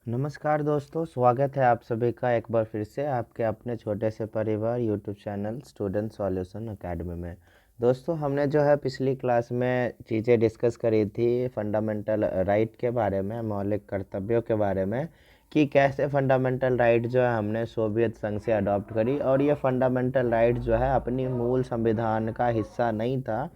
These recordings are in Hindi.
नमस्कार दोस्तों, स्वागत है आप सभी का एक बार फिर से आपके अपने छोटे से परिवार YouTube channel student solution academy में। दोस्तों, हमने जो है पिछली क्लास में चीज़ें डिस्कस करी थी फंडामेंटल राइट के बारे में, मौलिक कर्तव्यों के बारे में, कि कैसे फंडामेंटल राइट जो है हमने सोवियत संघ से अडॉप्ट करी और ये फंडामेंटल राइट जो है अपनी मूल संविधान का हिस्सा नहीं था।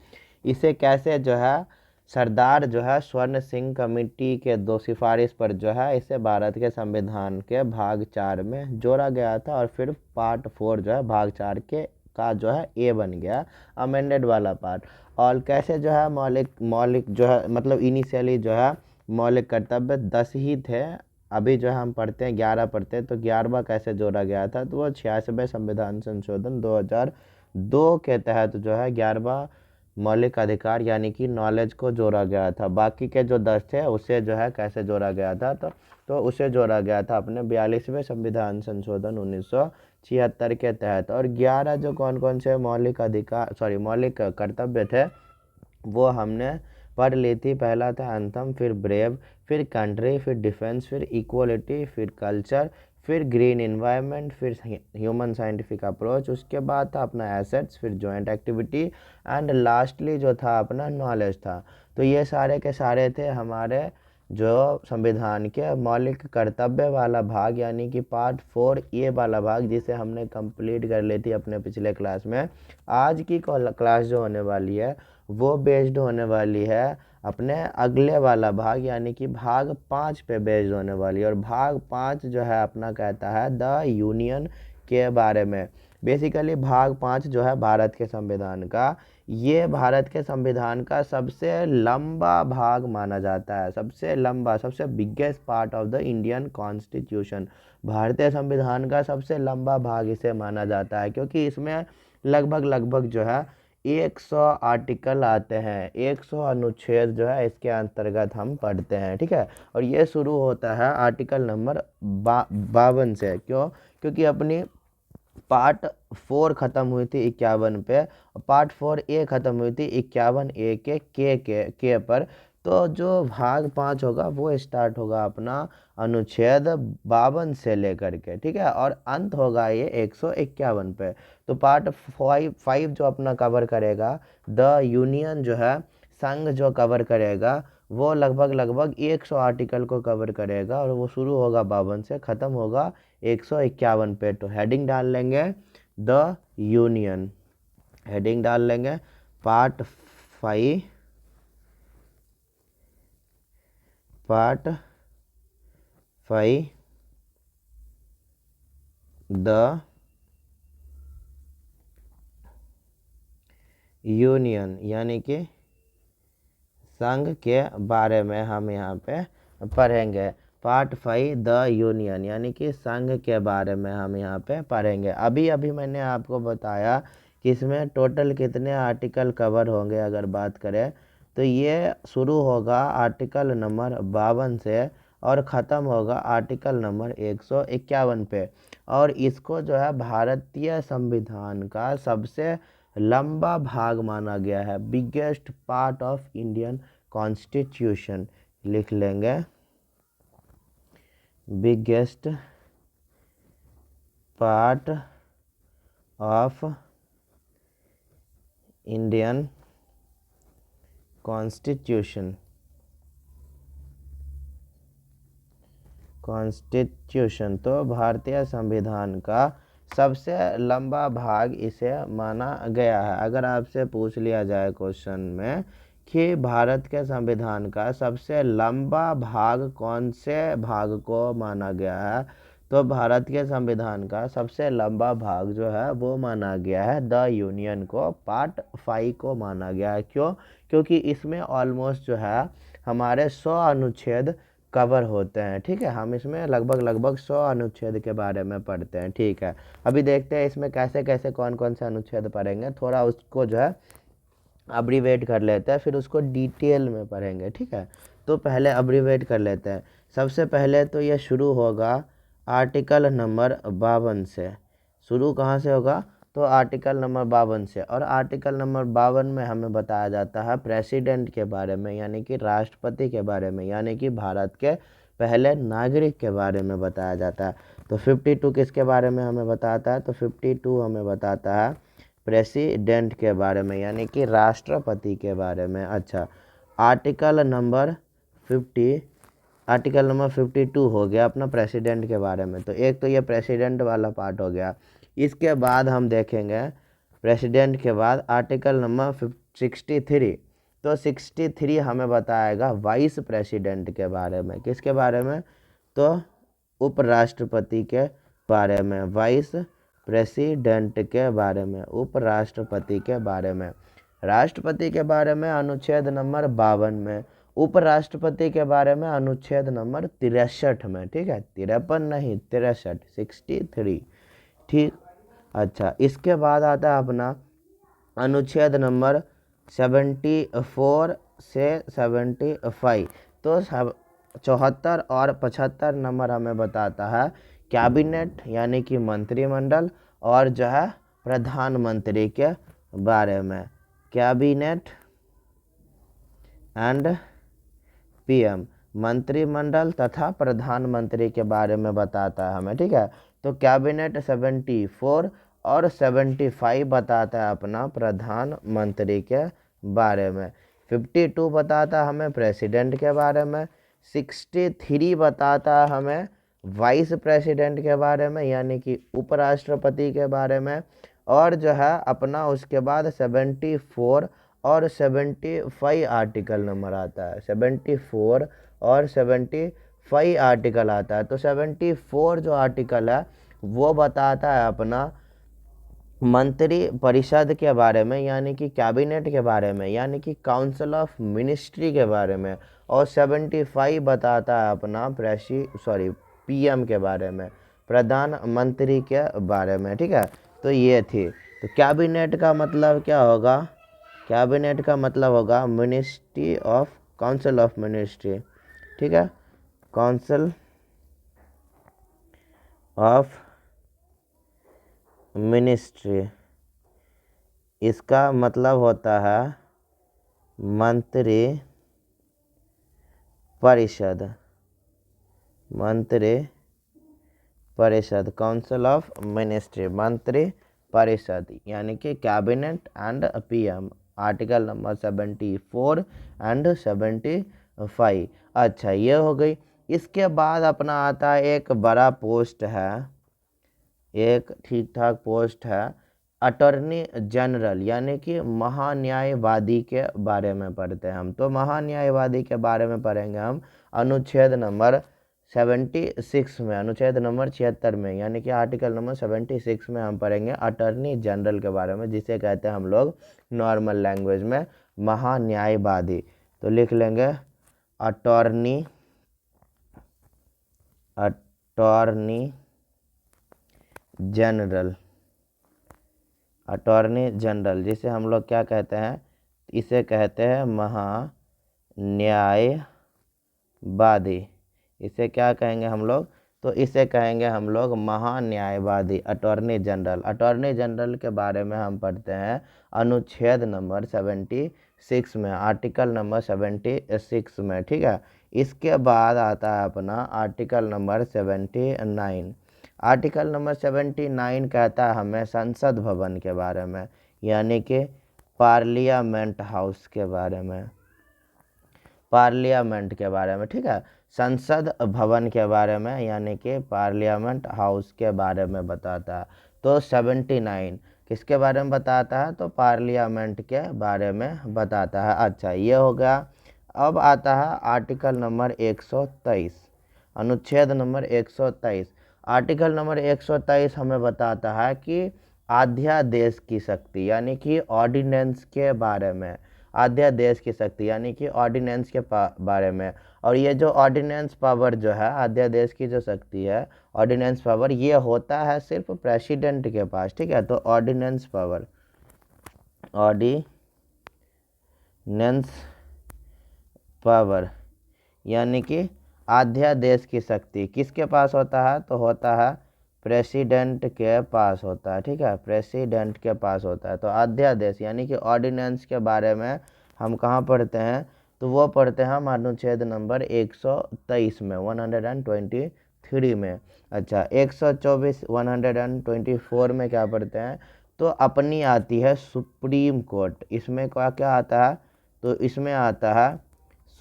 इसे कैसे जो है सरदार जो है स्वर्ण सिंह कमेटी के दो सिफारिश पर जो है इसे भारत के संविधान के भाग 4 में जोड़ा गया था और फिर पार्ट 4 जो है भाग 4 के का जो है ए बन गया, अमेंडेड वाला पार्ट। और कैसे जो है मौलिक मौलिक जो है मतलब इनिशियली जो है मौलिक कर्तव्य 10 ही थे। अभी जो है हम पढ़ते हैं 11 पढ़ते हैं, तो 11वां कैसे जोड़ा गया था, तो वो 86वें संविधान संशोधन 2002 के तहत जो है 11वां मौलिक अधिकार यानी कि नॉलेज को जोड़ा गया था। बाकी के जो 10 थे उसे जो है कैसे जोड़ा गया था, तो उसे जोड़ा गया था अपने 42वें संविधान संशोधन 1976 के तहत। और 11 जो कौन कौन से मौलिक कर्तव्य थे वो हमने पढ़ ली थी। पहला था एंथम, फिर ब्रेव, फिर कंट्री, फिर डिफेंस, फिर इक्वलिटी, फिर कल्चर, फिर ग्रीन इन्वायरमेंट, फिर ह्यूमन साइंटिफिक अप्रोच, उसके बाद था अपना एसेट्स, फिर जॉइंट एक्टिविटी एंड लास्टली जो था अपना नॉलेज था। तो ये सारे के सारे थे हमारे जो संविधान के मौलिक कर्तव्य वाला भाग यानी कि पार्ट 4 ये वाला भाग, जिसे हमने कंप्लीट कर ली थी अपने पिछले क्लास में। आज की क्लास जो होने वाली है वो बेस्ड होने वाली है अपने अगले वाला भाग यानी कि भाग 5 पे बेस्ड होने वाली है। और भाग 5 जो है अपना कहता है द यूनियन के बारे में। बेसिकली भाग 5 जो है भारत के संविधान का, ये भारत के संविधान का सबसे लंबा भाग माना जाता है, सबसे लंबा, सबसे biggest part of the Indian constitution. भारतीय संविधान का सबसे लंबा भाग इसे माना जाता है क्योंकि इसमें लगभग जो है 100 आर्टिकल आते हैं, 100 अनुच्छेद जो है इसके अंतर्गत हम पढ़ते हैं। ठीक है, और ये शुरू होता है आर्टिकल नंबर 52 से। क्यों? क्योंकि अपनी पार्ट 4 ख़त्म हुई थी 51 पे, और पार्ट 4 ए ख़त्म हुई थी 51 ए के पर। तो जो भाग 5 होगा वो स्टार्ट होगा अपना अनुच्छेद 52 से लेकर के, ठीक है, और अंत होगा ये 151 पे। तो पार्ट 5 जो अपना कवर करेगा द यूनियन जो है संघ जो कवर करेगा वो लगभग 100 आर्टिकल को कवर करेगा और वो शुरू होगा 52 से, ख़त्म होगा 151 पे। तो हेडिंग डाल लेंगे द यूनियन, हेडिंग डाल लेंगे पार्ट 5 द यूनियन यानी कि संघ के बारे में हम यहाँ पे पढ़ेंगे। पार्ट 5 द यूनियन यानी कि संघ के बारे में हम यहाँ पे पढ़ेंगे। अभी मैंने आपको बताया कि इसमें टोटल कितने आर्टिकल कवर होंगे। अगर बात करें तो ये शुरू होगा आर्टिकल नंबर 52 से और ख़त्म होगा आर्टिकल नंबर 151 पे। और इसको जो है भारतीय संविधान का सबसे लंबा भाग माना गया है, biggest part of Indian constitution. लिख लेंगे biggest part of Indian constitution तो भारतीय संविधान का सबसे लंबा भाग इसे माना गया है। अगर आपसे पूछ लिया जाए क्वेश्चन में कि भारत के संविधान का सबसे लंबा भाग कौन से भाग को माना गया है, तो भारत के संविधान का सबसे लंबा भाग जो है वो माना गया है द यूनियन को, पार्ट 5 को माना गया है। क्यों? क्योंकि इसमें ऑलमोस्ट जो है हमारे 100 अनुच्छेद कवर होते हैं। ठीक है, हम इसमें लगभग 100 अनुच्छेद के बारे में पढ़ते हैं। ठीक है, अभी देखते हैं इसमें कैसे कैसे कौन कौन से अनुच्छेद पढ़ेंगे, थोड़ा उसको जो है अब्रीवेट कर लेते हैं, फिर उसको डिटेल में पढ़ेंगे। ठीक है, तो पहले अब्रीवेट कर लेते हैं। सबसे पहले तो ये शुरू होगा आर्टिकल नंबर 52 से। शुरू कहाँ से होगा? तो आर्टिकल नंबर 52 से। और आर्टिकल नंबर 52 में हमें बताया जाता है प्रेसिडेंट के बारे में यानी कि राष्ट्रपति के बारे में, यानी कि भारत के पहले नागरिक के बारे में बताया जाता है। तो 52 किसके बारे में हमें बताता है? तो 52 हमें बताता है प्रेसिडेंट के बारे में, यानी कि राष्ट्रपति के बारे में। अच्छा, आर्टिकल नंबर 52 हो गया अपना प्रेसिडेंट के बारे में। तो एक तो ये प्रेसिडेंट वाला पार्ट हो गया। इसके बाद हम देखेंगे प्रेसिडेंट के बाद आर्टिकल नंबर 63। तो 63 हमें बताएगा वाइस प्रेसिडेंट के बारे में। किसके बारे में? तो उपराष्ट्रपति के बारे में, वाइस प्रेसिडेंट के बारे में, उपराष्ट्रपति के बारे में। राष्ट्रपति के बारे में अनुच्छेद नंबर 52 में, उपराष्ट्रपति के बारे में अनुच्छेद नंबर 63 में। ठीक है, 53 नहीं, 63, 63। ठीक। अच्छा, इसके बाद आता है अपना अनुच्छेद नंबर 74 से 75। तो 74 और 75 नंबर हमें बताता है कैबिनेट यानी कि मंत्रिमंडल और जो है प्रधानमंत्री के बारे में। कैबिनेट एंड पीएम, मंत्रिमंडल तथा प्रधानमंत्री के बारे में बताता है हमें। ठीक है, तो कैबिनेट 74 और 75 बताता है अपना प्रधानमंत्री के बारे में। 52 बताता है हमें प्रेसिडेंट के बारे में। 63 बताता है हमें वाइस प्रेसिडेंट के बारे में, यानी कि उपराष्ट्रपति के बारे में। और जो है अपना उसके बाद 74 और 75 आर्टिकल नंबर आता है। 74 और 75 आर्टिकल आता है। तो 74 जो आर्टिकल है वो बताता है अपना मंत्री परिषद के बारे में, यानी कि कैबिनेट के बारे में, यानी कि काउंसिल ऑफ मिनिस्ट्री के बारे में। और 75 बताता है अपना पीएम के बारे में, प्रधानमंत्री के बारे में। ठीक है, तो ये थी। तो कैबिनेट का मतलब क्या होगा? कैबिनेट का मतलब होगा ministry of, council of ministry. ठीक है, काउंसिल ऑफ मिनिस्ट्री, इसका मतलब होता है मंत्री परिषद। मंत्री परिषद, काउंसिल ऑफ मिनिस्ट्री, मंत्री परिषद, यानी कि cabinet and PM. Article number 74 and 75। अच्छा, ये हो गई। इसके बाद अपना आता है एक बड़ा पोस्ट है, एक ठीक ठाक पोस्ट है, अटॉर्नी जनरल, यानी कि महान्यायवादी के बारे में पढ़ते हैं हम। तो महान्यायवादी के बारे में पढ़ेंगे हम अनुच्छेद नंबर 76 में, अनुच्छेद नंबर 76 में, यानी कि आर्टिकल नंबर 76 में हम पढ़ेंगे अटॉर्नी जनरल के बारे में, जिसे कहते हैं हम लोग नॉर्मल लैंग्वेज में महान्यायवादी। तो लिख लेंगे अटॉर्नी जनरल, अटॉर्नी जनरल, जिसे हम लोग क्या कहते हैं? इसे कहते हैं महान्यायवादी। इसे क्या कहेंगे हम लोग? तो इसे कहेंगे हम लोग महान्यायवादी, अटॉर्नी जनरल। अटॉर्नी जनरल के बारे में हम पढ़ते हैं अनुच्छेद नंबर 76 में, आर्टिकल नंबर 76 में। ठीक है, इसके बाद आता है अपना आर्टिकल नंबर 79। आर्टिकल नंबर 79 कहता है हमें संसद भवन के बारे में, यानी कि पार्लियामेंट हाउस के बारे में, पार्लियामेंट के बारे में। ठीक है, संसद भवन के बारे में, यानी कि पार्लियामेंट हाउस के बारे में बताता है। तो 79 किसके बारे में बताता है? तो पार्लियामेंट के बारे में बताता है। अच्छा, ये हो गया। अब आता है आर्टिकल नंबर 123, अनुच्छेद नंबर 123। आर्टिकल नंबर 123 हमें बताता है कि अध्यादेश की शक्ति, यानी कि ऑर्डिनेंस के बारे में, अध्यादेश की शक्ति यानी कि ऑर्डिनेंस के बारे में। और ये जो ऑर्डिनेंस पावर जो है, अध्यादेश की जो शक्ति है, ऑर्डिनेंस पावर, ये होता है सिर्फ प्रेसिडेंट के पास। ठीक है, तो ऑर्डिनेंस पावर, ऑर्डिनेंस पावर यानी कि अध्यादेश की शक्ति किसके पास होता है? तो होता है प्रेसिडेंट के पास होता है। ठीक है, प्रेसिडेंट के पास होता है। तो अध्यादेश यानी कि ऑर्डिनेंस के बारे में हम कहाँ पढ़ते हैं? तो वो पढ़ते हैं हम अनुच्छेद नंबर 123 में, 123 में। अच्छा, 124 124 में क्या पढ़ते हैं, तो अपनी आती है सुप्रीम कोर्ट। इसमें क्या क्या आता है, तो इसमें आता है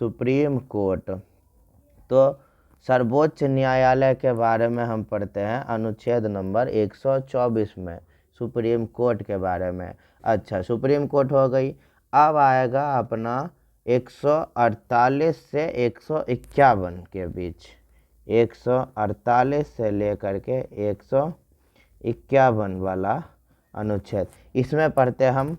सुप्रीम कोर्ट। तो सर्वोच्च न्यायालय के बारे में हम पढ़ते हैं अनुच्छेद नंबर 124 में, सुप्रीम कोर्ट के बारे में। अच्छा, सुप्रीम कोर्ट हो गई। अब आएगा अपना 148 से 151 के बीच, 148 से लेकर के 151 वाला अनुच्छेद। इसमें पढ़ते हम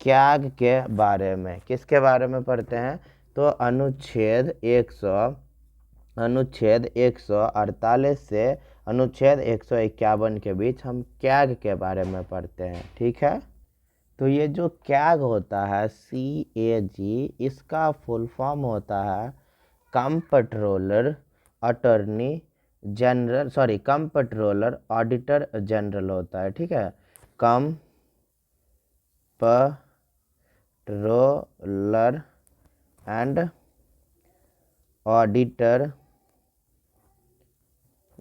त्याग के बारे में। किसके बारे में पढ़ते हैं, तो अनुच्छेद 148 से अनुच्छेद 151 के बीच हम त्याग के बारे में पढ़ते हैं। ठीक है, तो ये जो कैग होता है, CAG, इसका फुल फॉर्म होता है comptroller attorney general, sorry comptroller auditor general होता है। ठीक है, comptroller and auditor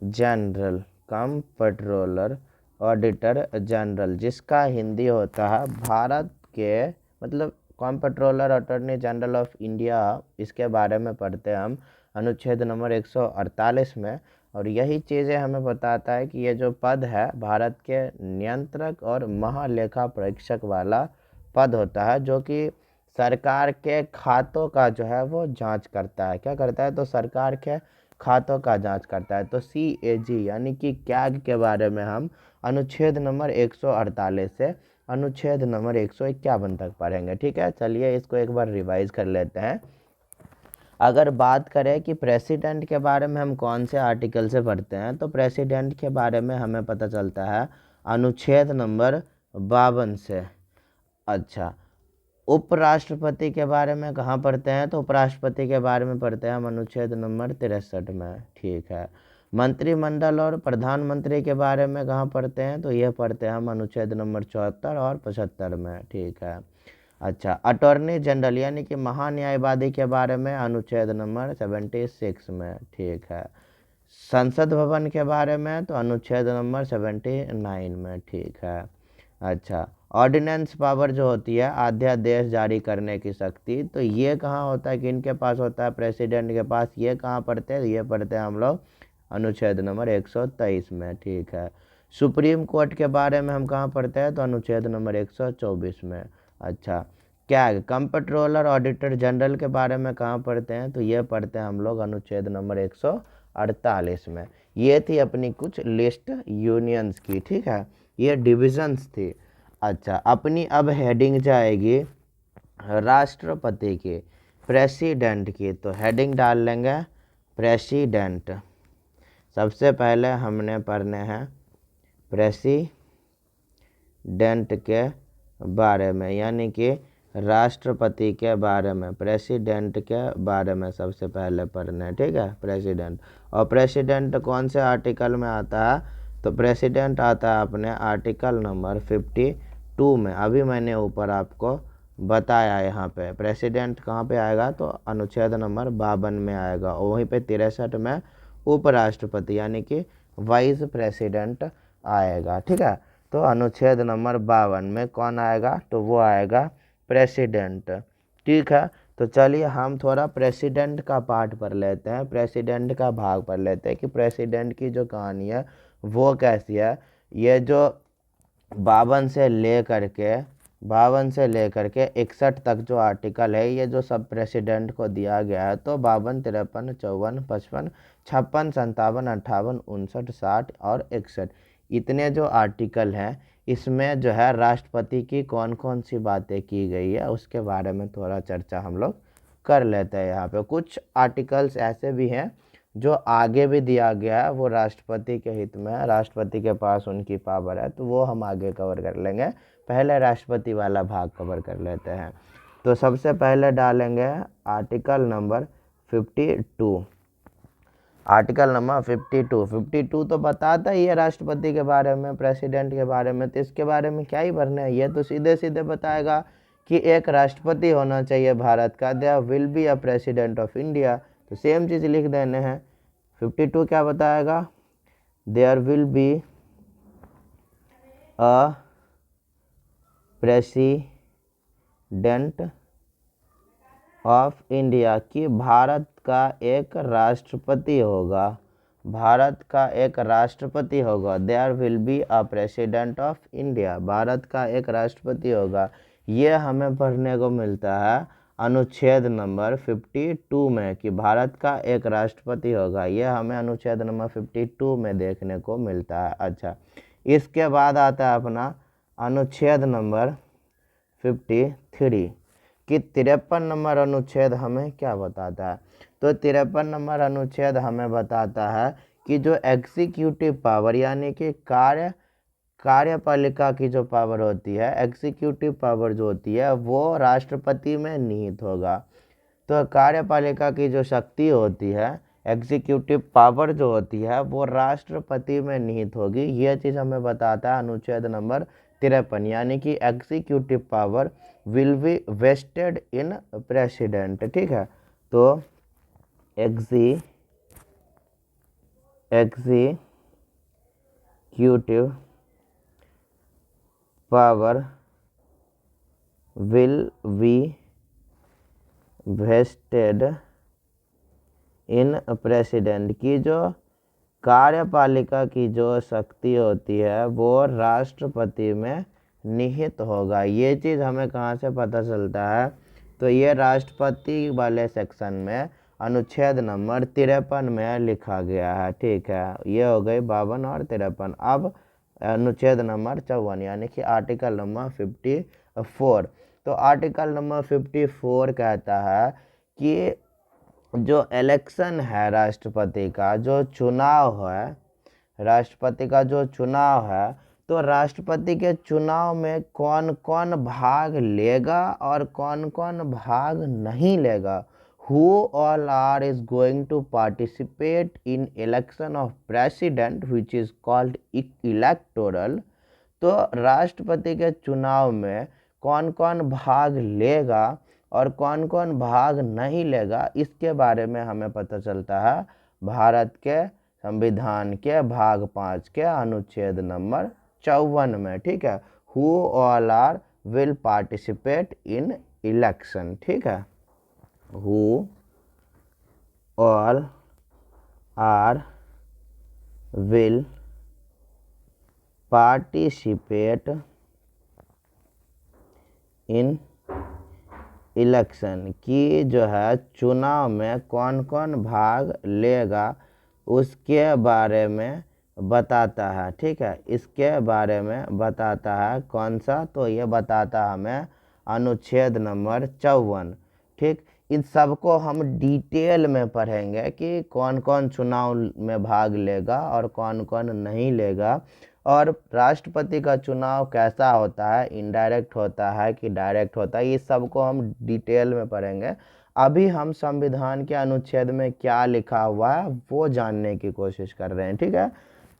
general, comptroller auditor general, जिसका हिंदी होता है भारत के, मतलब comptroller attorney general of India. इसके बारे में पढ़ते हैं हम अनुच्छेद नंबर 148 में। और यही चीज़ें हमें बताता है कि ये जो पद है भारत के नियंत्रक और महालेखा परीक्षक वाला पद होता है, जो कि सरकार के खातों का जो है वो जांच करता है। क्या करता है, तो सरकार के खातों का जांच करता है। तो CAG यानी कि कैग के बारे में हम अनुच्छेद नंबर 148 से अनुच्छेद नंबर 151 तक पढ़ेंगे। ठीक है, चलिए इसको एक बार रिवाइज कर लेते हैं। अगर बात करें कि प्रेसिडेंट के बारे में हम कौन से आर्टिकल से पढ़ते हैं, तो प्रेसिडेंट के बारे में हमें पता चलता है अनुच्छेद नंबर 52 से। अच्छा, उपराष्ट्रपति के बारे में कहाँ पढ़ते हैं, तो उपराष्ट्रपति के बारे में पढ़ते हैं हम अनुच्छेद नंबर 63 में। ठीक है, मंत्रिमंडल और प्रधानमंत्री के बारे में कहाँ पढ़ते हैं, तो ये पढ़ते हैं हम अनुच्छेद नंबर 74 और 75 में। ठीक है, अच्छा, अटॉर्नी जनरल यानी कि महान्यायवादी के बारे में अनुच्छेद नंबर 76 में। ठीक है, संसद भवन के बारे में तो अनुच्छेद नंबर 79 में। ठीक है, अच्छा, ऑर्डिनेंस पावर जो होती है, अध्यादेश जारी करने की शक्ति, तो ये कहाँ होता है, किन के पास होता है, प्रेसिडेंट के पास। ये कहाँ पढ़ते हैं, ये पढ़ते हैं हम लोग अनुच्छेद नंबर 123 में। ठीक है, सुप्रीम कोर्ट के बारे में हम कहाँ पढ़ते हैं, तो अनुच्छेद नंबर 124 में। अच्छा, क्या कंप्ट्रोलर ऑडिटर जनरल के बारे में कहाँ पढ़ते हैं, तो ये पढ़ते हैं हम लोग अनुच्छेद नंबर 148 में। ये थी अपनी कुछ लिस्ट यूनियंस की। ठीक है, ये डिविजन्स थी। अच्छा, अपनी अब हेडिंग जाएगी राष्ट्रपति की, प्रेसिडेंट की। तो हेडिंग डाल लेंगे प्रेसिडेंट। सबसे पहले हमने पढ़ने हैं प्रेसिडेंट के बारे में, यानी कि राष्ट्रपति के बारे में, प्रेसिडेंट के बारे में सबसे पहले पढ़ना है। ठीक है, प्रेसिडेंट। और प्रेसिडेंट कौन से आर्टिकल में आता है, तो प्रेसिडेंट आता है अपने आर्टिकल नंबर 52 में। अभी मैंने ऊपर आपको बताया, यहाँ पे प्रेसिडेंट कहाँ पे आएगा, तो अनुच्छेद नंबर 52 में आएगा। और वहीं पे 63 में उपराष्ट्रपति यानी कि वाइस प्रेसिडेंट आएगा। ठीक है, तो अनुच्छेद नंबर 52 में कौन आएगा, तो वो आएगा प्रेसिडेंट। ठीक है, तो चलिए हम थोड़ा प्रेसिडेंट का पार्ट पढ़ लेते हैं, प्रेसिडेंट का भाग पढ़ लेते हैं कि प्रेसिडेंट की जो कहानी है वो कैसी है। ये जो 52 से लेकर के 61 तक जो आर्टिकल है, ये जो सब प्रेसिडेंट को दिया गया है, तो 52, 53, 54, 55, 56, 57, 58, 59, 60 और 61, इतने जो आर्टिकल हैं, इसमें जो है राष्ट्रपति की कौन कौन सी बातें की गई है उसके बारे में थोड़ा चर्चा हम लोग कर लेते हैं। यहाँ पे कुछ आर्टिकल्स ऐसे भी हैं जो आगे भी दिया गया है, वो राष्ट्रपति के हित में है, राष्ट्रपति के पास उनकी पावर है, तो वो हम आगे कवर कर लेंगे। पहले राष्ट्रपति वाला भाग कवर कर लेते हैं। तो सबसे पहले डालेंगे आर्टिकल नंबर 52। आर्टिकल नंबर 52 तो बताता ही है राष्ट्रपति के बारे में, प्रेसिडेंट के बारे में। तो इसके बारे में क्या ही भरना है, ये तो सीधे सीधे बताएगा कि एक राष्ट्रपति होना चाहिए भारत का, there will be a president of India, तो सेम चीज़ लिख देने हैं। 52 क्या बताएगा, there will be a president of India, कि भारत का एक राष्ट्रपति होगा, भारत का एक राष्ट्रपति होगा। There will be a president of India, Bharat का एक राष्ट्रपति होगा। ये हमें पढ़ने को मिलता है अनुच्छेद नंबर 52 में, कि भारत का एक राष्ट्रपति होगा। ये हमें अनुच्छेद नंबर 52 में देखने को मिलता है। अच्छा, इसके बाद आता है अपना अनुच्छेद नंबर 53, कि 53 नंबर अनुच्छेद हमें क्या बताता है, तो 53 नंबर अनुच्छेद हमें बताता है कि जो एग्जीक्यूटिव पावर यानी कि कार्यपालिका की जो पावर होती है, एग्जीक्यूटिव पावर जो होती है वो राष्ट्रपति में निहित होगा। तो कार्यपालिका की जो शक्ति होती है, एग्जीक्यूटिव पावर जो होती है वो राष्ट्रपति में निहित होगी। यह चीज़ हमें बताता है अनुच्छेद नंबर 53, यानी कि executive power will be vested in president. ठीक है, तो executive power will be vested in president, की जो कार्यपालिका की जो शक्ति होती है वो राष्ट्रपति में निहित होगा। ये चीज़ हमें कहाँ से पता चलता है, तो ये राष्ट्रपति वाले सेक्शन में अनुच्छेद नंबर 53 में लिखा गया है। ठीक है, ये हो गई 52 और 53। अब अनुच्छेद नंबर 54 यानी कि आर्टिकल नंबर 54। तो आर्टिकल नंबर 54 कहता है कि जो इलेक्शन है राष्ट्रपति का, जो चुनाव है राष्ट्रपति का जो चुनाव है, तो राष्ट्रपति के चुनाव में कौन कौन भाग लेगा और कौन कौन भाग नहीं लेगा। Who all are is going to participate in election of president which is called electoral। तो राष्ट्रपति के चुनाव में कौन कौन भाग लेगा और कौन कौन भाग नहीं लेगा, इसके बारे में हमें पता चलता है भारत के संविधान के भाग 5 के अनुच्छेद नंबर 54 में। ठीक है, who all are will participate in election. ठीक है, who all are will participate in election, की जो है चुनाव में कौन कौन भाग लेगा उसके बारे में बताता है। ठीक है, इसके बारे में बताता है कौन सा, तो ये बताता हमें अनुच्छेद नंबर 54। ठीक, इन सबको हम डिटेल में पढ़ेंगे कि कौन कौन चुनाव में भाग लेगा और कौन कौन नहीं लेगा, और राष्ट्रपति का चुनाव कैसा होता है, इनडायरेक्ट होता है कि डायरेक्ट होता है, ये सबको हम डिटेल में पढ़ेंगे। अभी हम संविधान के अनुच्छेद में क्या लिखा हुआ है वो जानने की कोशिश कर रहे हैं। ठीक है,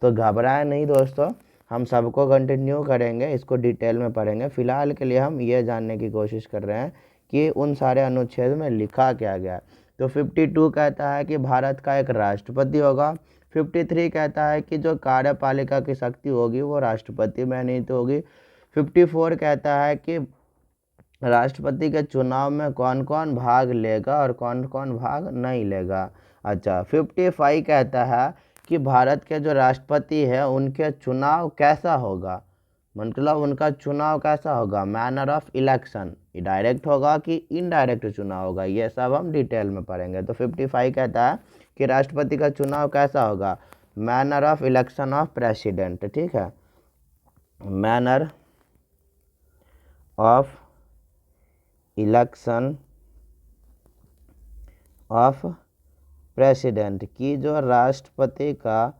तो घबराएं नहीं दोस्तों, हम सबको कंटिन्यू करेंगे, इसको डिटेल में पढ़ेंगे। फिलहाल के लिए हम ये जानने की कोशिश कर रहे हैं कि उन सारे अनुच्छेद में लिखा क्या गया। तो 52 कहता है कि भारत का एक राष्ट्रपति होगा। 53 कहता है कि जो कार्यपालिका की शक्ति होगी वो राष्ट्रपति में निहित होगी। 54 कहता है कि राष्ट्रपति के चुनाव में कौन कौन भाग लेगा और कौन कौन भाग नहीं लेगा। अच्छा, 55 कहता है कि भारत के जो राष्ट्रपति है उनके चुनाव कैसा होगा, मतलब उनका चुनाव कैसा होगा, मैनर ऑफ इलेक्शन, डायरेक्ट होगा कि इनडायरेक्ट चुनाव होगा, ये सब हम डिटेल में पढ़ेंगे। तो 55 कहता है कि राष्ट्रपति का चुनाव कैसा होगा, manner of election of president. ठीक है, manner of election of president, की जो राष्ट्रपति का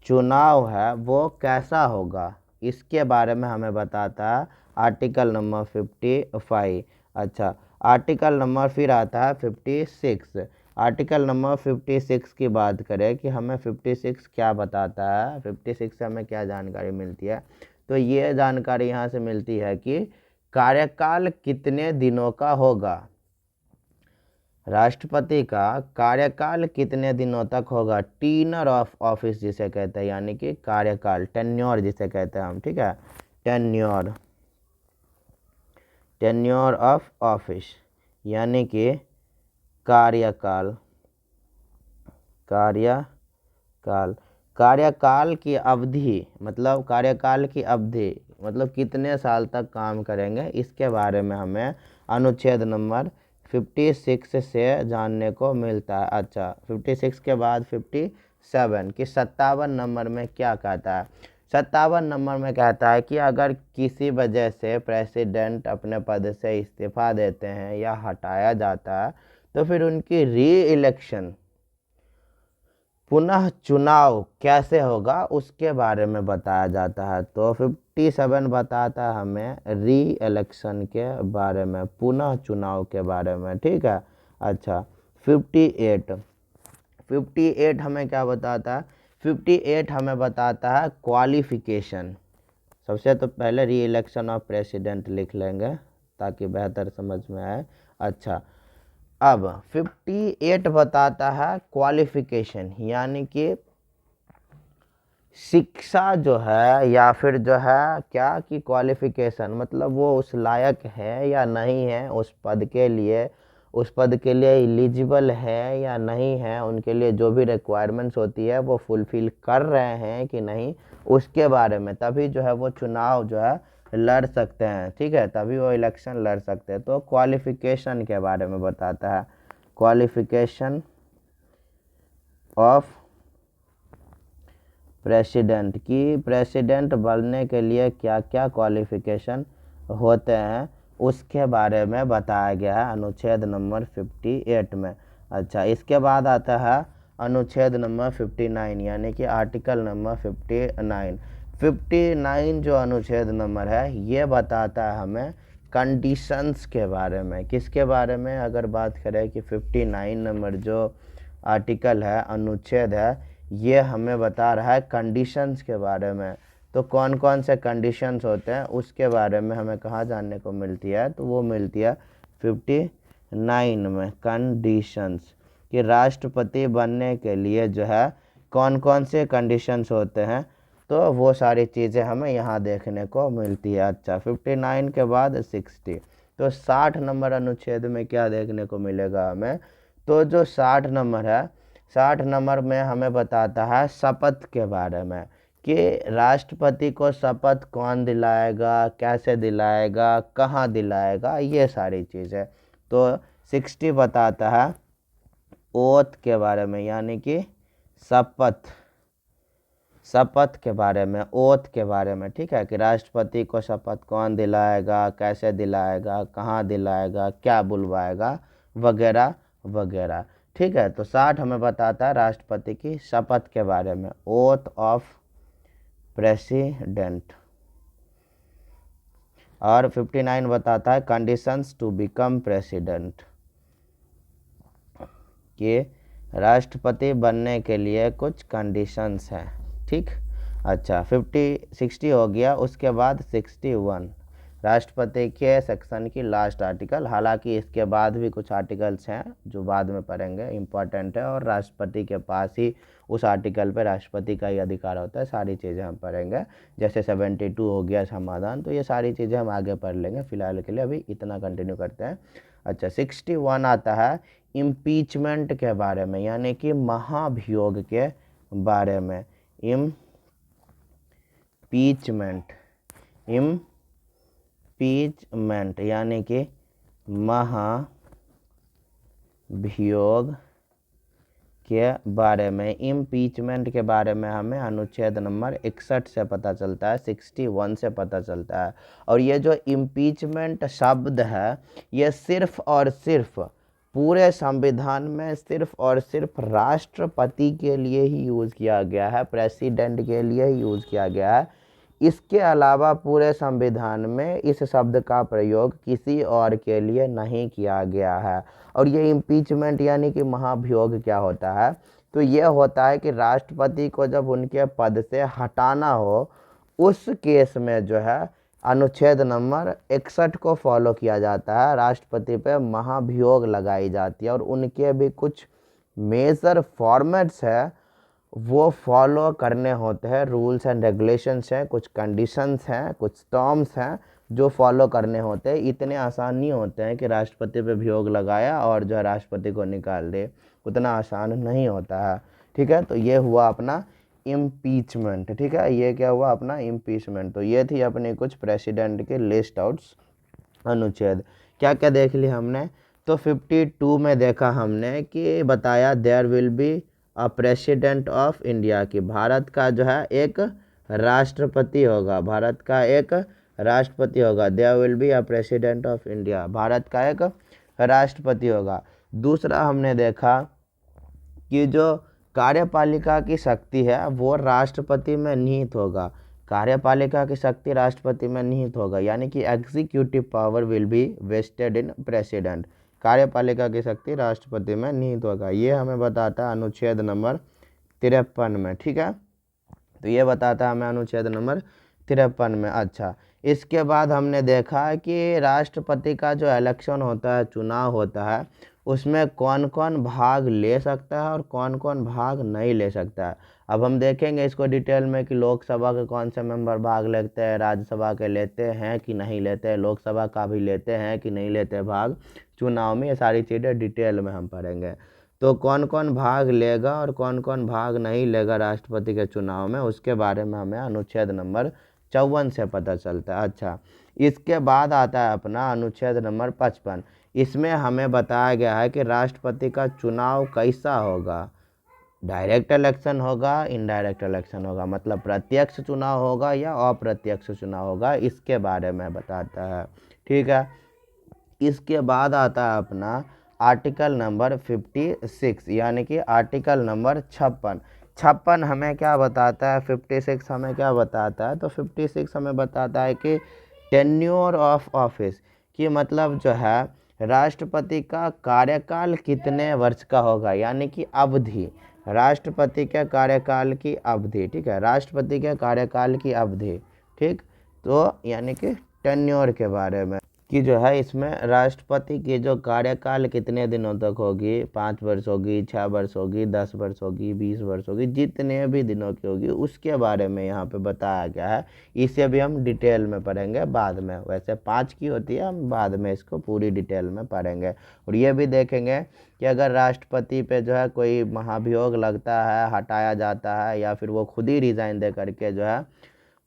चुनाव है वो कैसा होगा, इसके बारे में हमें बताता है आर्टिकल नंबर 55। अच्छा, आर्टिकल नंबर फिर आता है 56। आर्टिकल नंबर 56 की बात करें कि हमें 56 क्या बताता है, 56 से हमें क्या जानकारी मिलती है, तो ये जानकारी यहाँ से मिलती है कि कार्यकाल कितने दिनों का होगा? राष्ट्रपति का कार्यकाल कितने दिनों तक होगा? टीनर ऑफ ऑफिस जिसे कहते हैं, यानी कि कार्यकाल, टेन्योर जिसे कहते हैं हम, ठीक है, टेन्योर, टेन्योर ऑफ ऑफिस यानी कि कार्यकाल, कार्यकाल, कार्यकाल की अवधि मतलब कार्यकाल की अवधि मतलब कितने साल तक काम करेंगे, इसके बारे में हमें अनुच्छेद नंबर 56 से जानने को मिलता है। अच्छा, 56 के बाद 57 कि 57 नंबर में क्या कहता है? 57 नंबर में कहता है कि अगर किसी वजह से प्रेसिडेंट अपने पद से इस्तीफा देते हैं या हटाया जाता है तो फिर उनकी री इलेक्शन, पुनः चुनाव कैसे होगा उसके बारे में बताया जाता है। तो 57 बताता है हमें री इलेक्शन के बारे में, पुनः चुनाव के बारे में, ठीक है। अच्छा, 58 हमें क्या बताता है? 58 हमें बताता है क्वालिफिकेशन। सबसे तो पहले री इलेक्शन ऑफ प्रेसिडेंट लिख लेंगे ताकि बेहतर समझ में आए। अच्छा, अब 58 बताता है क्वालिफिकेशन यानी कि शिक्षा जो है या फिर जो है क्या कि क्वालिफिकेशन मतलब वो उस लायक है या नहीं है उस पद के लिए, उस पद के लिए एलिजिबल है या नहीं है, उनके लिए जो भी रिक्वायरमेंट्स होती है वो फुलफिल कर रहे हैं कि नहीं, उसके बारे में, तभी जो है वो चुनाव जो है लड़ सकते हैं, ठीक है, तभी वो इलेक्शन लड़ सकते हैं। तो क्वालिफिकेशन के बारे में बताता है, क्वालिफिकेशन ऑफ प्रेसिडेंट की प्रेसिडेंट बनने के लिए क्या क्या क्वालिफिकेशन होते हैं उसके बारे में बताया गया है अनुच्छेद नंबर 58 में। अच्छा, इसके बाद आता है अनुच्छेद नंबर 59 यानी कि आर्टिकल नंबर 59। 59 जो अनुच्छेद नंबर है ये बताता है हमें कंडीशंस के बारे में। किसके बारे में अगर बात करें कि 59 नंबर जो आर्टिकल है, अनुच्छेद है, ये हमें बता रहा है कंडीशंस के बारे में। तो कौन कौन से कंडीशंस होते हैं उसके बारे में हमें कहाँ जानने को मिलती है? तो वो मिलती है 59 में, कंडीशंस कि राष्ट्रपति बनने के लिए जो है कौन कौन से कंडीशंस होते हैं, तो वो सारी चीज़ें हमें यहाँ देखने को मिलती है। अच्छा, 59 के बाद 60, तो 60 नंबर अनुच्छेद में क्या देखने को मिलेगा हमें? तो जो 60 नंबर है, 60 नंबर में हमें बताता है शपथ के बारे में कि राष्ट्रपति को शपथ कौन दिलाएगा, कैसे दिलाएगा, कहाँ दिलाएगा, ये सारी चीज़ें। तो 60 बताता है ओथ के बारे में यानी कि शपथ, शपथ के बारे में, ओथ के बारे में, ठीक है, कि राष्ट्रपति को शपथ कौन दिलाएगा, कैसे दिलाएगा, कहाँ दिलाएगा, क्या बुलवाएगा, वगैरह वगैरह, ठीक है। तो 60 हमें बताता है राष्ट्रपति की शपथ के बारे में, ओथ ऑफ प्रेसिडेंट। और 59 बताता है कंडीशंस टू बिकम प्रेसिडेंट कि राष्ट्रपति बनने के लिए कुछ कंडीशंस हैं, ठीक। अच्छा, 60 हो गया। उसके बाद 61 राष्ट्रपति के सेक्शन की लास्ट आर्टिकल, हालांकि इसके बाद भी कुछ आर्टिकल्स हैं जो बाद में पढ़ेंगे, इम्पॉर्टेंट है, और राष्ट्रपति के पास ही उस आर्टिकल पे राष्ट्रपति का ही अधिकार होता है, सारी चीज़ें हम पढ़ेंगे। जैसे 72 हो गया समाधान, तो ये सारी चीज़ें हम आगे पढ़ लेंगे, फिलहाल के लिए अभी इतना कंटिन्यू करते हैं। अच्छा, 61 आता है इम्पीचमेंट के बारे में यानी कि महाभियोग के बारे में, इम्पीचमेंट यानी कि महाभियोग के बारे में। इम्पीचमेंट के बारे में हमें अनुच्छेद नंबर 61 से पता चलता है, 61 से पता चलता है। और ये जो इम्पीचमेंट शब्द है ये सिर्फ और सिर्फ पूरे संविधान में सिर्फ और सिर्फ राष्ट्रपति के लिए ही यूज़ किया गया है, प्रेसिडेंट के लिए ही यूज़ किया गया है। इसके अलावा पूरे संविधान में इस शब्द का प्रयोग किसी और के लिए नहीं किया गया है। और ये इम्पीचमेंट यानी कि महाभियोग क्या होता है? तो ये होता है कि राष्ट्रपति को जब उनके पद से हटाना हो, उस केस में जो है अनुच्छेद नंबर 61 को फॉलो किया जाता है। राष्ट्रपति पे महाभियोग लगाई जाती है और उनके भी कुछ मेजर फॉर्मेट्स है वो फॉलो करने होते हैं। रूल्स एंड रेगुलेशंस हैं, कुछ कंडीशंस हैं, कुछ टर्म्स हैं जो फॉलो करने होते हैं। इतने आसान नहीं होते हैं कि राष्ट्रपति पे वियोग लगाया और जो है राष्ट्रपति को निकाल दे, उतना आसान नहीं होता है। ठीक है, तो ये हुआ अपना इम्पीचमेंट। ठीक है, ये क्या हुआ अपना इम्पीचमेंट। तो ये थी अपनी कुछ प्रेसिडेंट के लिस्ट आउट्स अनुच्छेद। क्या क्या देख लिया हमने, तो 52 में देखा हमने कि बताया there will be a president of India, की भारत का जो है एक राष्ट्रपति होगा, भारत का एक राष्ट्रपति होगा। There will be a president of India, Bharat का एक राष्ट्रपति होगा। दूसरा हमने देखा कि जो कार्यपालिका की शक्ति है वो राष्ट्रपति में निहित होगा, कार्यपालिका की शक्ति राष्ट्रपति में निहित होगा, यानी कि executive power will be vested in president, कार्यपालिका की शक्ति राष्ट्रपति में निहित होगा। ये हमें बताता है अनुच्छेद नंबर 53 में। ठीक है, तो ये बताता है हमें अनुच्छेद नंबर 53 में। अच्छा, इसके बाद हमने देखा कि राष्ट्रपति का जो इलेक्शन होता है, चुनाव होता है, उसमें कौन कौन भाग ले सकता है और कौन कौन भाग नहीं ले सकता है। अब हम देखेंगे इसको डिटेल में कि लोकसभा के कौन से मेंबर भाग लेते हैं, राज्यसभा के लेते हैं कि नहीं लेते हैं, लोकसभा का भी लेते हैं कि नहीं लेते हैं भाग चुनाव में। ये सारी चीज़ें डिटेल में हम पढ़ेंगे। तो कौन कौन भाग लेगा और कौन कौन भाग नहीं लेगा राष्ट्रपति के चुनाव में, उसके बारे में हमें अनुच्छेद नंबर 54 से पता चलता है। अच्छा, इसके बाद आता है अपना अनुच्छेद नंबर 55। इसमें हमें बताया गया है कि राष्ट्रपति का चुनाव कैसा होगा, डायरेक्ट इलेक्शन होगा, इनडायरेक्ट इलेक्शन होगा, मतलब प्रत्यक्ष चुनाव होगा या अप्रत्यक्ष चुनाव होगा, इसके बारे में बताता है। ठीक है, इसके बाद आता है अपना आर्टिकल नंबर 56, यानी कि आर्टिकल नंबर 56 हमें क्या बताता है, 56 हमें क्या बताता है, तो 56 हमें बताता है कि टेन्योर ऑफ ऑफिस, कि मतलब जो है राष्ट्रपति का कार्यकाल कितने वर्ष का होगा, यानी कि अवधि, राष्ट्रपति के कार्यकाल की अवधि। ठीक है, राष्ट्रपति के कार्यकाल की अवधि। ठीक, तो यानी कि टेन्योर के बारे में कि जो है इसमें राष्ट्रपति की जो कार्यकाल कितने दिनों तक होगी, 5 वर्ष होगी, 6 वर्ष होगी, 10 वर्ष होगी, 20 वर्ष होगी, जितने भी दिनों की होगी उसके बारे में यहाँ पे बताया गया है। इसे भी हम डिटेल में पढ़ेंगे बाद में, वैसे 5 की होती है, हम बाद में इसको पूरी डिटेल में पढ़ेंगे। और ये भी देखेंगे कि अगर राष्ट्रपति पे जो है कोई महाभियोग लगता है, हटाया जाता है, या फिर वो खुद ही रिज़ाइन दे करके जो है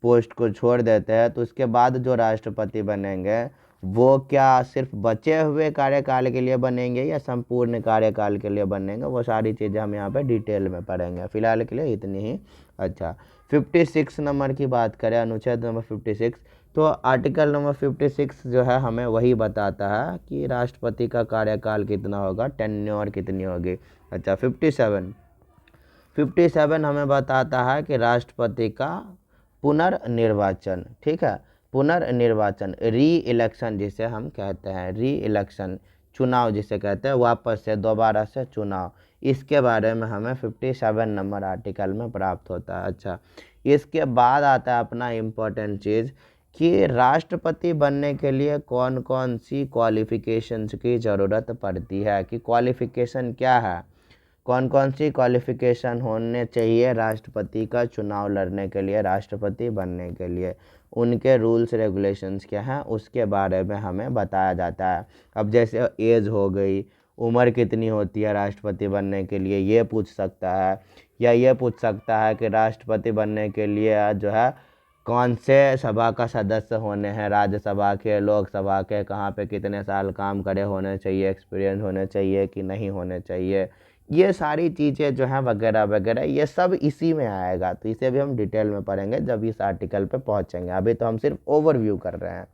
पोस्ट को छोड़ देते हैं, तो उसके बाद जो राष्ट्रपति बनेंगे वो क्या सिर्फ बचे हुए कार्यकाल के लिए बनेंगे या संपूर्ण कार्यकाल के लिए बनेंगे, वो सारी चीज़ें हम यहाँ पे डिटेल में पढ़ेंगे। फिलहाल के लिए इतनी ही। अच्छा, 56 नंबर की बात करें, अनुच्छेद नंबर 56, तो आर्टिकल नंबर 56 जो है हमें वही बताता है कि राष्ट्रपति का कार्यकाल कितना होगा, टेन्योर कितनी होगी। अच्छा, 57 हमें बताता है कि राष्ट्रपति का पुनर्निर्वाचन। ठीक है, पुनर्निर्वाचन, री इलेक्शन जिसे हम कहते हैं, री इलेक्शन, चुनाव जिसे कहते हैं, वापस से दोबारा से चुनाव, इसके बारे में हमें 57 नंबर आर्टिकल में प्राप्त होता है। अच्छा, इसके बाद आता है अपना इम्पोर्टेंट चीज़ कि राष्ट्रपति बनने के लिए कौन कौन सी क्वालिफ़िकेशंस की ज़रूरत पड़ती है, कि क्वालिफ़िकेशन क्या है, कौन कौन सी क्वालिफ़िकेशन होने चाहिए राष्ट्रपति का चुनाव लड़ने के लिए, राष्ट्रपति बनने के लिए, उनके रूल्स रेगुलेशंस क्या हैं, उसके बारे में हमें बताया जाता है। अब जैसे एज हो गई, उम्र कितनी होती है राष्ट्रपति बनने के लिए, ये पूछ सकता है, या ये पूछ सकता है कि राष्ट्रपति बनने के लिए जो है कौन से सभा का सदस्य होने हैं, राज्यसभा के, लोकसभा के, कहाँ पे कितने साल काम करे होने चाहिए, एक्सपीरियंस होने चाहिए कि नहीं होने चाहिए, ये सारी चीज़ें जो हैं वगैरह वगैरह, ये सब इसी में आएगा। तो इसे भी हम डिटेल में पढ़ेंगे जब इस आर्टिकल पे पहुंचेंगे। अभी तो हम सिर्फ ओवरव्यू कर रहे हैं,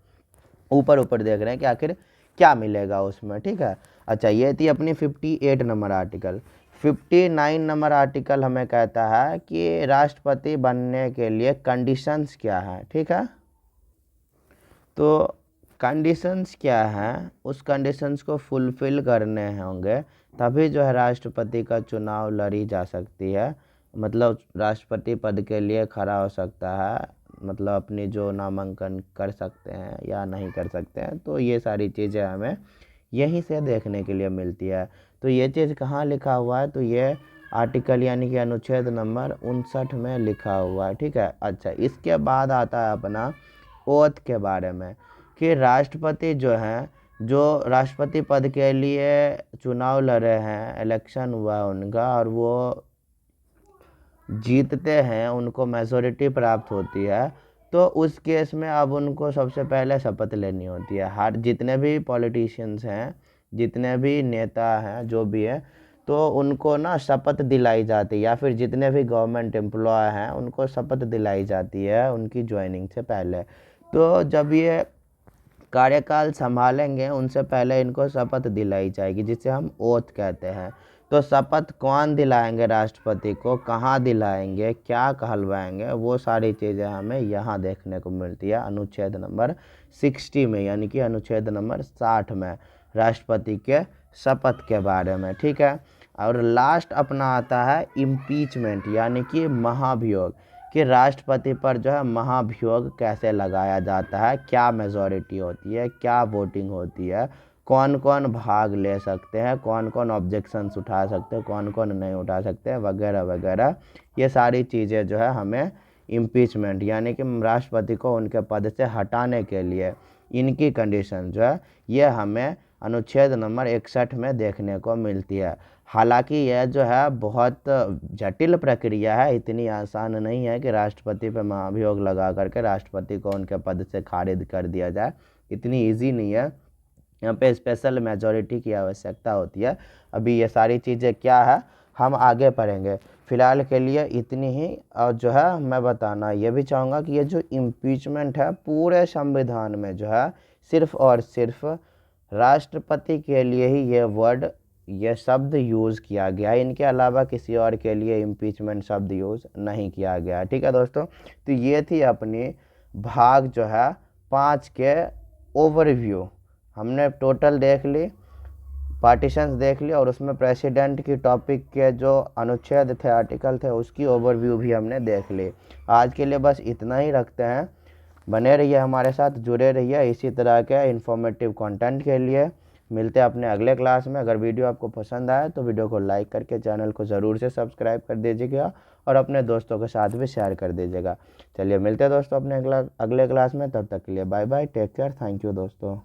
ऊपर ऊपर देख रहे हैं कि आखिर क्या मिलेगा उसमें। ठीक है, अच्छा, ये थी अपनी 58 नंबर आर्टिकल। 59 नंबर आर्टिकल हमें कहता है कि राष्ट्रपति बनने के लिए कंडीशंस क्या हैं। ठीक है, तो कंडीशंस क्या हैं, उस कंडीशंस को फुलफ़िल करने होंगे तभी जो है राष्ट्रपति का चुनाव लड़ी जा सकती है, मतलब राष्ट्रपति पद के लिए खड़ा हो सकता है मतलब अपनी जो नामांकन कर सकते हैं या नहीं कर सकते हैं। तो ये सारी चीज़ें हमें यहीं से देखने के लिए मिलती है। तो ये चीज़ कहाँ लिखा हुआ है, तो ये आर्टिकल यानी कि अनुच्छेद नंबर 59 में लिखा हुआ है। ठीक है। अच्छा, इसके बाद आता है अपना ओथ के बारे में, कि राष्ट्रपति जो हैं, जो राष्ट्रपति पद के लिए चुनाव लड़े हैं, इलेक्शन हुआ है उनका और वो जीतते हैं, उनको मेजोरिटी प्राप्त होती है, तो उस केस में अब उनको सबसे पहले शपथ लेनी होती है। हर जितने भी पॉलिटिशियंस हैं, जितने भी नेता हैं, जो भी है, तो उनको ना शपथ दिलाई जाती है, या फिर जितने भी गवर्नमेंट एम्प्लॉय हैं उनको शपथ दिलाई जाती है उनकी ज्वाइनिंग से पहले। तो जब ये कार्यकाल संभालेंगे उनसे पहले इनको शपथ दिलाई जाएगी, जिसे हम ओथ कहते हैं। तो शपथ कौन दिलाएंगे राष्ट्रपति को, कहाँ दिलाएंगे, क्या कहलवाएंगे, वो सारी चीज़ें हमें यहाँ देखने को मिलती है अनुच्छेद नंबर 60 में, यानी कि अनुच्छेद नंबर 60 में राष्ट्रपति के शपथ के बारे में। ठीक है। और लास्ट अपना आता है इम्पीचमेंट, यानी कि महाभियोग, कि राष्ट्रपति पर जो है महाभियोग कैसे लगाया जाता है, क्या मेजॉरिटी होती है, क्या वोटिंग होती है, कौन कौन भाग ले सकते हैं, कौन कौन ऑब्जेक्शंस उठा सकते हैं, कौन कौन नहीं उठा सकते, वगैरह वगैरह। ये सारी चीज़ें जो है हमें इम्पीचमेंट यानी कि राष्ट्रपति को उनके पद से हटाने के लिए इनकी कंडीशन जो है ये हमें अनुच्छेद नंबर 61 में देखने को मिलती है। हालांकि यह जो है बहुत जटिल प्रक्रिया है, इतनी आसान नहीं है कि राष्ट्रपति पे महाभियोग लगा करके राष्ट्रपति को उनके पद से खारिज कर दिया जाए, इतनी इजी नहीं है। यहाँ पे स्पेशल मेजॉरिटी की आवश्यकता होती है। अभी ये सारी चीज़ें क्या है हम आगे पढ़ेंगे, फिलहाल के लिए इतनी ही। और जो है मैं बताना ये भी चाहूँगा कि ये जो इम्पीचमेंट है पूरे संविधान में जो है सिर्फ और सिर्फ राष्ट्रपति के लिए ही ये वर्ड, ये शब्द यूज़ किया गया है, इनके अलावा किसी और के लिए इम्पीचमेंट शब्द यूज़ नहीं किया गया। ठीक है दोस्तों, तो ये थी अपनी भाग जो है 5 के ओवरव्यू। हमने टोटल देख ली, पार्टीशंस देख ली, और उसमें प्रेसिडेंट की टॉपिक के जो अनुच्छेद थे, आर्टिकल थे, उसकी ओवरव्यू भी हमने देख ली। आज के लिए बस इतना ही रखते हैं। बने रहिए हमारे साथ, जुड़े रहिए इसी तरह के इन्फॉर्मेटिव कंटेंट के लिए। मिलते हैं अपने अगले क्लास में। अगर वीडियो आपको पसंद आए तो वीडियो को लाइक करके चैनल को ज़रूर से सब्सक्राइब कर दीजिएगा और अपने दोस्तों के साथ भी शेयर कर दीजिएगा। चलिए मिलते हैं दोस्तों अपने अगले क्लास में, तब तक के लिए bye bye, take care, thank you दोस्तों।